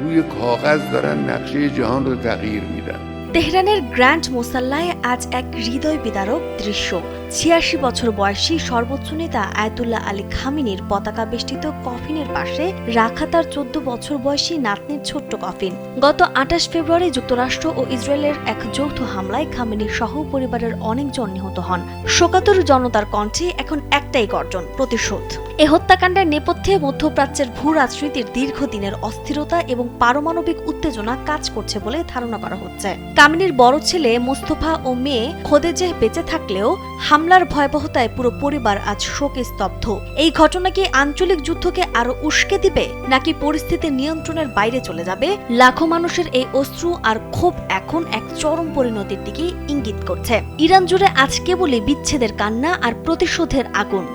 روی کاغذ دارن نقشه جهان رو تغییر میدن। তেহরানের গ্র্যান্ড মোসাল্লায় আজ এক হৃদয় বিদারক দৃশ্য। ৮৬ বছর বয়সী সর্বোচ্চ নেতা আয়াতুল্লাহ আলী খামেনির পতাকা বেষ্টিত কফিনের পাশে রাখা তার ১৪ বছর বয়সী নাতনির ছোট্ট কফিন। গত ২৮ ফেব্রুয়ারি যুক্তরাষ্ট্র ও ইসরায়েলের এক যৌথ হামলায় খামেনির সহ পরিবারের অনেকজন নিহত হন। শোকাতুর জনতার কণ্ঠে এখন একটাই গর্জন, প্রতিশোধ। এ হত্যাকাণ্ডের নেপথ্যে মধ্যপ্রাচ্যের ভূ রাজনীতির দীর্ঘদিনের অস্থিরতা এবং পারমাণবিক উত্তেজনা কাজ করছে বলে ধারণা করা হচ্ছে। খামেনির বড় ছেলে মোস্তফা ও মেয়ে খোদেজেহ বেঁচে থাকলেও হামলার ভয়াবহতায় পুরো পরিবার আজ শোকে স্তব্ধ। এই ঘটনা কি আঞ্চলিক যুদ্ধকে আরো উস্কে দিবে, নাকি পরিস্থিতি নিয়ন্ত্রণের বাইরে চলে যাবে? লাখো মানুষের এই অশ্রু আর ক্ষোভ এখন এক চরম পরিণতির দিকে ইঙ্গিত করছে। ইরান জুড়ে আজ কেবলই বিচ্ছেদের কান্না আর প্রতিশোধের আগুন।